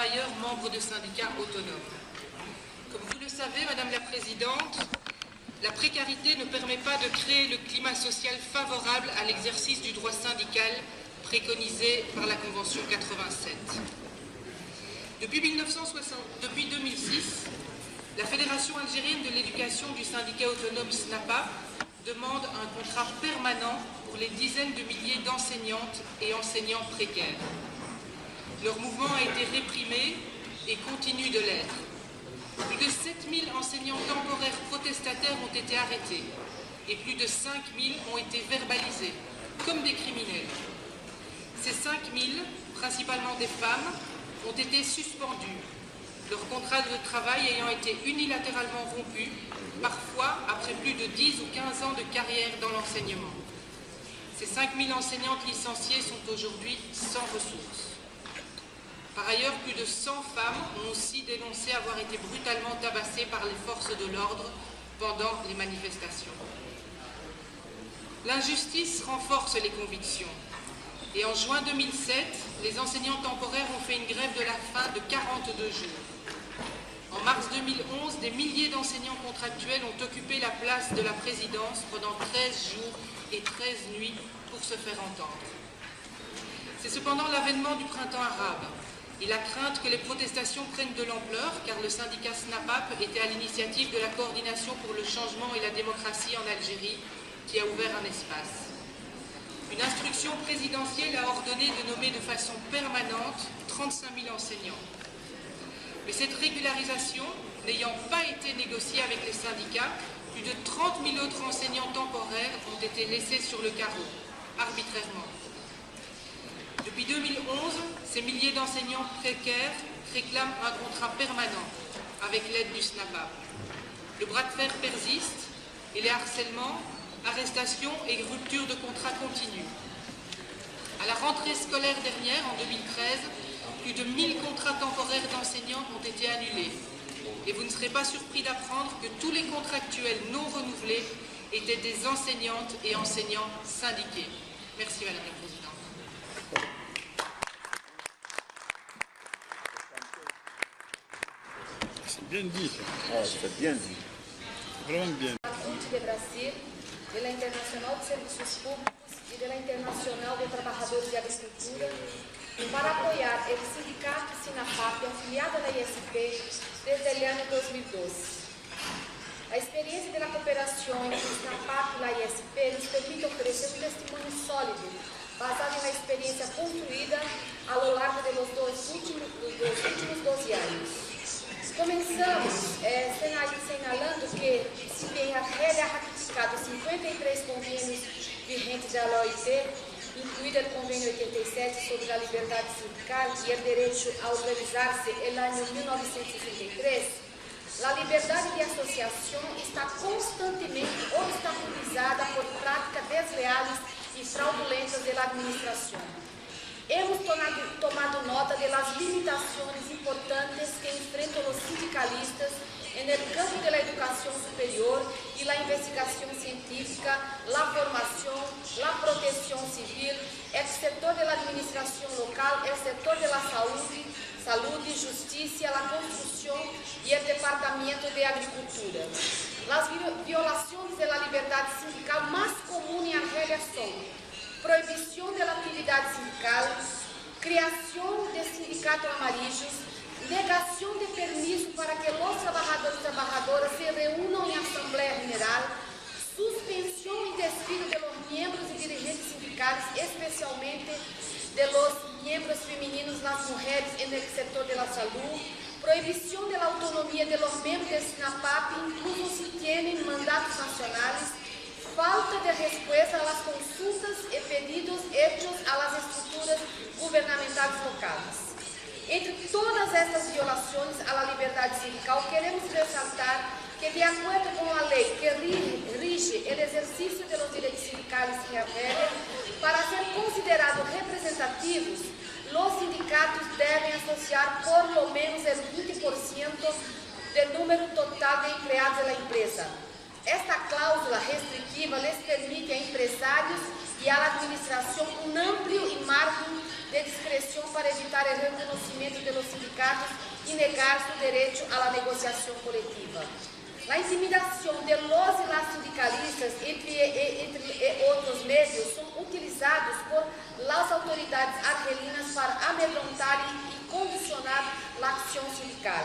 travailleurs membres de syndicats autonomes. Comme vous le savez, Madame la Présidente, la précarité ne permet pas de créer le climat social favorable à l'exercice du droit syndical préconisé par la Convention 87. Depuis 2006, la Fédération algérienne de l'éducation du syndicat autonome SNAPAP demande un contrat permanent pour les dizaines de milliers d'enseignantes et enseignants précaires. Leur mouvement a été réprimé et continue de l'être. Plus de 7000 enseignants temporaires protestataires ont été arrêtés et plus de 5000 ont été verbalisés, comme des criminels. Ces 5000, principalement des femmes, ont été suspendus, leur contrat de travail ayant été unilatéralement rompu, parfois après plus de 10 ou 15 ans de carrière dans l'enseignement. Ces 5000 enseignantes licenciées sont aujourd'hui sans ressources. Par ailleurs, plus de 100 femmes ont aussi dénoncé avoir été brutalement tabassées par les forces de l'ordre pendant les manifestations. L'injustice renforce les convictions. Et en juin 2007, les enseignants temporaires ont fait une grève de la faim de 42 jours. En mars 2011, des milliers d'enseignants contractuels ont occupé la place de la présidence pendant 13 jours et 13 nuits pour se faire entendre. C'est cependant l'avènement du printemps arabe et la crainte que les protestations prennent de l'ampleur, car le syndicat SNAPAP était à l'initiative de la coordination pour le changement et la démocratie en Algérie, qui a ouvert un espace. Une instruction présidentielle a ordonné de nommer de façon permanente 35 000 enseignants. Mais cette régularisation, n'ayant pas été négociée avec les syndicats, plus de 30 000 autres enseignants temporaires ont été laissés sur le carreau, arbitrairement. Depuis 2011, ces milliers d'enseignants précaires réclament un contrat permanent avec l'aide du SNAPAP. Le bras de fer persiste et les harcèlements, arrestations et ruptures de contrats continuent. À la rentrée scolaire dernière, en 2013, plus de 1000 contrats temporaires d'enseignants ont été annulés. Et vous ne serez pas surpris d'apprendre que tous les contractuels non renouvelés étaient des enseignantes et enseignants syndiqués. Merci Madame la Présidente. C'est bien dit. C'est bien dit. Vraiment bien. De Brasil, de la Internacional de Serviços Públicos e de la Internacional de Trabalhadores de Agricultura, para apoiar o sindicato SINAPAP, afiliado à ISP, desde o ano 2012. A experiência da cooperação entre o SINAPAP e a ISP nos permite oferecer um testemunho sólido, basado na experiência construída ao largo dos últimos 12 anos. Começamos assinalando que, se bem a REL ha ratificado 53 convênios vigentes da OIT, incluído o convênio 87 sobre a liberdade sindical e o direito a organizar-se no ano 1963, a liberdade de associação está constantemente obstaculizada por práticas desleais e fraudulentas da administração. Hemos tomado nota das limitações importantes que enfrentam os sindicalistas no campo da educação superior e da investigação científica, a formação, a proteção civil, o setor da administração local, o setor da saúde, justiça, a construção e o departamento de agricultura. As violações da liberdade sindical mais comuns em Argélia são proibição da atividade sindical, criação de sindicatos amarillos, negação de permisso para que os trabalhadores e trabalhadoras se reúnam em Assembleia Geral, suspensão e despido de los membros e dirigentes sindicais, especialmente de los membros femininos, las mulheres no setor da saúde, proibição da autonomia de los membros do SINAPAP, incluso se têm mandatos nacionais, falta de resposta às consultas e pedidos hechos às estruturas governamentais locais. Entre todas estas violações à liberdade sindical, queremos ressaltar que, de acordo com a lei que rige o exercício dos direitos sindicais em Argélia, para ser considerados representativos, os sindicatos devem associar por lo menos o 20% do número total de empregados da empresa. Esta cláusula restritiva lhes permite a empresários e à administração um amplo margem de discreción para evitar el reconocimiento de los sindicatos y negar su derecho a la negociación colectiva. La intimidación de los y las sindicalistas, entre otros medios, son utilizados por las autoridades argelinas para amedrontar y condicionar la acción sindical.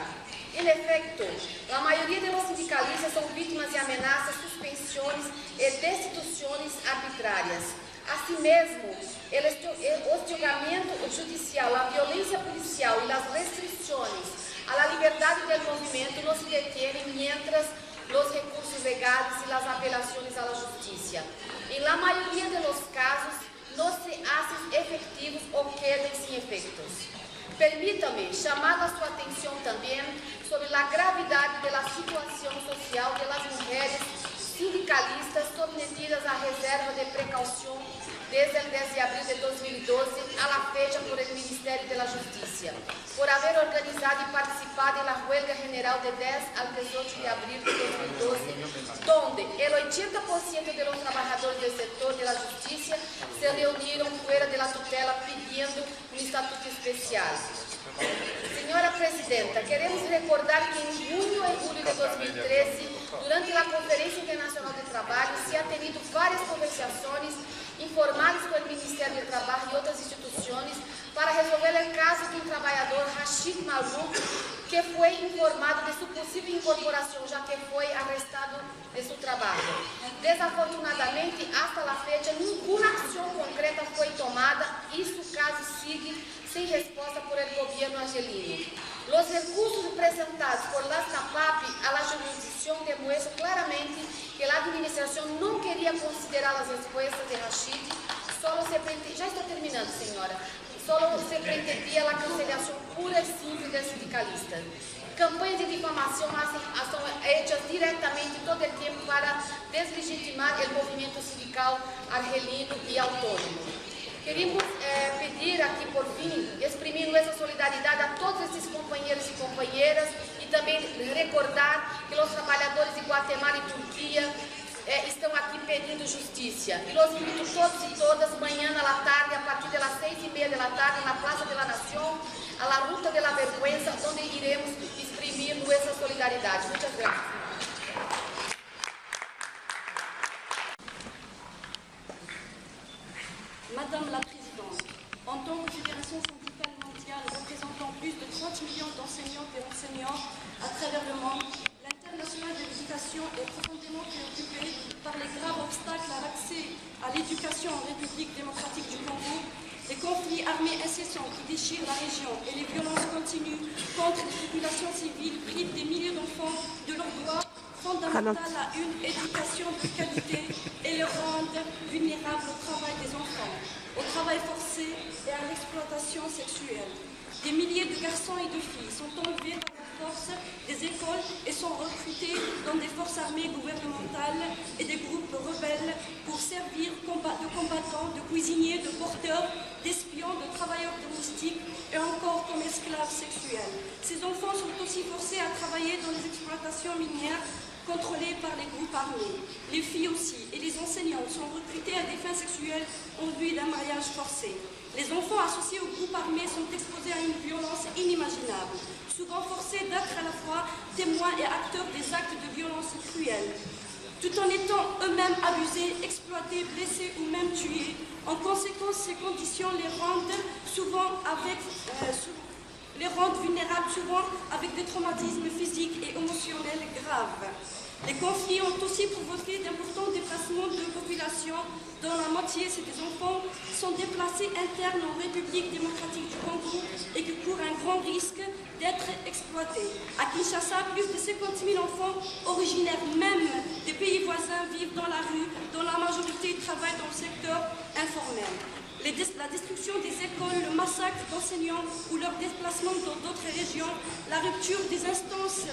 En efecto, la mayoría de los sindicalistas son víctimas de amenazas, suspensiones y destituciones arbitrarias. Asimismo, el hostigamiento judicial, la violencia policial y las restricciones a la libertad del movimiento no se detienen mientras los recursos legales y las apelaciones a la justicia, en la mayoría de los casos, no se hacen efectivos o quedan sin efectos. Permítame chamar a sua atenção também sobre a gravidade da situação social das mulheres sindicalistas submetidas à reserva de precaução desde o 10 de abril de 2012 a la fecha por el Ministério da Justiça, por haber organizado e participado na huelga general de 10 al 18 de abril de 2012, donde el 80% de los trabajadores del sector de la justicia se reunieron fuera de la tutela pidiendo un estatuto especial. Senhora Presidenta, queremos recordar que em junho e julho de 2013, durante a Conferência Internacional de Trabalho, se ha tenido várias conversações informadas pelo Ministério do Trabalho e outras instituições para resolver o caso de um trabalhador, Rashid Malouk, que foi informado de sua possível incorporação, já que foi arrestado de seu trabalho. Desafortunadamente, hasta a fecha, nenhuma ação concreta foi tomada e seu caso sigue sem resposta por el governo argelino. Os recursos apresentados por la SNAPAP a la jurisdicción demuestran claramente que a administração não queria considerar as respostas de Rashid, já está terminando, senhora, solo se pretendia a cancelação pura e simples del sindicalista. Campanhas de difamação são hechas diretamente todo o tempo para deslegitimar o movimento sindical argelino e autônomo. Queremos pedir aqui, por fim, exprimir nossa solidariedade a todos esses companheiros e companheiras e também recordar que os trabalhadores de Guatemala e Turquia estão aqui pedindo justiça. E os invito todos e todas, amanhã à tarde, a partir das 6:30 da tarde, na Praça de la Nación, a la Ruta de la Vergüenza, onde iremos exprimir nossa solidariedade. Muitas graças. Madame la Présidente, en tant que Fédération syndicale mondiale représentant plus de 30 millions d'enseignantes et enseignants à travers le monde, l'Internationale de l'éducation est profondément préoccupée par les graves obstacles à l'accès à l'éducation en République démocratique du Congo, les conflits armés incessants qui déchirent la région et les violences continues contre les populations civiles privent des milliers d'enfants de leurs droits fondamentaux à une éducation de qualité et les rendent vulnérables au travail des enfants, au travail forcé et à l'exploitation sexuelle. Des milliers de garçons et de filles sont enlevés par la force des écoles et sont recrutés dans des forces armées gouvernementales et des groupes rebelles pour servir de combattants, de cuisiniers, de porteurs, d'espions, de travailleurs domestiques et encore comme esclaves sexuels. Ces enfants sont aussi forcés à travailler dans les exploitations minières contrôlées par les groupes armés. Les filles aussi et les enseignants sont recrutés à des fins sexuelles en vue d'un mariage forcé. Les enfants associés aux groupes armés sont exposés à une violence inimaginable, souvent forcés d'être à la fois témoins et acteurs des actes de violence cruels, tout en étant eux-mêmes abusés, exploités, blessés ou même tués. En conséquence, ces conditions les rendent vulnérables souvent avec des traumatismes physiques et émotionnels graves. Les conflits ont aussi provoqué d'importants déplacements de population, dont la moitié, c'est des enfants, sont déplacés internes en République démocratique du Congo et qui courent un grand risque d'être exploités. À Kinshasa, plus de 50 000 enfants originaires même des pays voisins vivent dans la rue, dont la majorité travaillent dans le secteur informel. La destruction des écoles, le massacre d'enseignants ou leur déplacement dans d'autres régions, la rupture des instances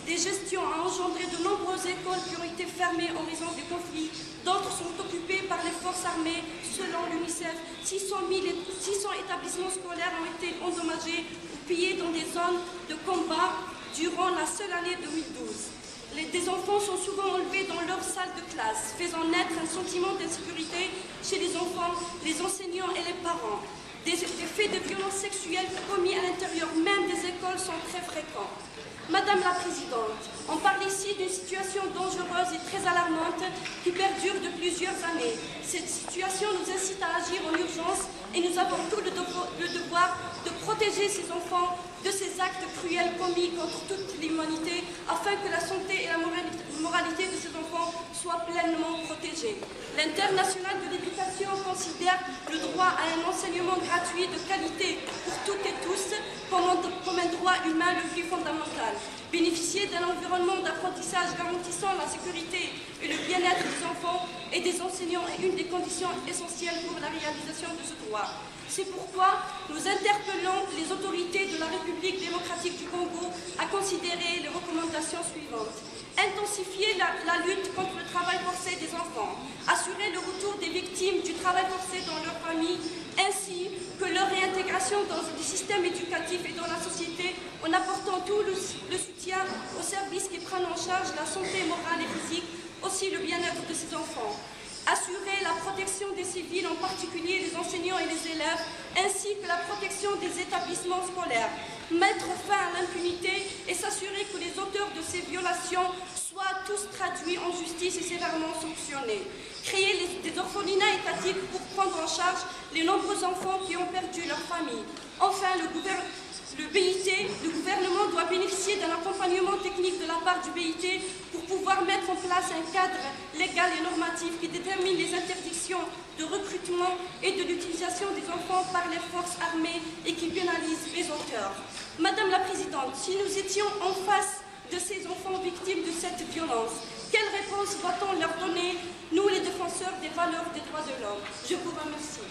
des gestions a engendré de nombreuses écoles qui ont été fermées en raison des conflits. D'autres sont occupées par les forces armées. Selon l'UNICEF, 600 établissements scolaires ont été endommagés ou pillés dans des zones de combat durant la seule année 2012. Des enfants sont souvent enlevés dans leur salle de classe, faisant naître un sentiment d'insécurité chez les enfants, les enseignants et les parents. des faits de violences sexuelles commis à l'intérieur même des écoles sont très fréquents. Madame la Présidente, on parle ici d'une situation dangereuse et très alarmante qui perdure de plusieurs années. Cette situation nous incite à agir en urgence et nous avons tout le devoir de protéger ces enfants de ces actes cruels commis contre toute l'humanité afin que la santé et la moralité de ces enfants soient pleinement protégées. L'International de l'éducation considère le droit à un enseignement gratuit de qualité pour toutes et tous comme un droit humain le plus fondamental. Bénéficier d'un environnement d'apprentissage garantissant la sécurité et le bien-être des enfants et des enseignants est une des conditions essentielles pour la réalisation de ce droit. C'est pourquoi nous interpellons les autorités de la République démocratique du Congo à considérer les recommandations suivantes. Intensifier la lutte contre le travail forcé des enfants, assurer le retour des victimes du travail forcé dans leur famille, ainsi que leur réintégration dans le système éducatif et dans la société en apportant tout le soutien aux services qui prennent en charge la santé morale et physique, aussi le bien-être de ces enfants. Assurer la protection des civils, en particulier les enseignants et les élèves, ainsi que la protection des établissements scolaires. Mettre fin à l'impunité et s'assurer que les auteurs de ces violations soient tous traduits en justice et sévèrement sanctionnés. Créer des orphelinats étatiques pour prendre en charge les nombreux enfants qui ont perdu leur famille. Enfin, le gouvernement doit bénéficier d'un accompagnement technique de la part du BIT pour pouvoir mettre en place un cadre légal et normatif qui détermine les interdictions de recrutement et de l'utilisation des enfants par les forces armées et qui pénalise les auteurs. Madame la Présidente, si nous étions en face de ces enfants victimes de cette violence, quelle réponse va-t-on leur donner, nous les défenseurs des valeurs des droits de l'homme? Je vous remercie.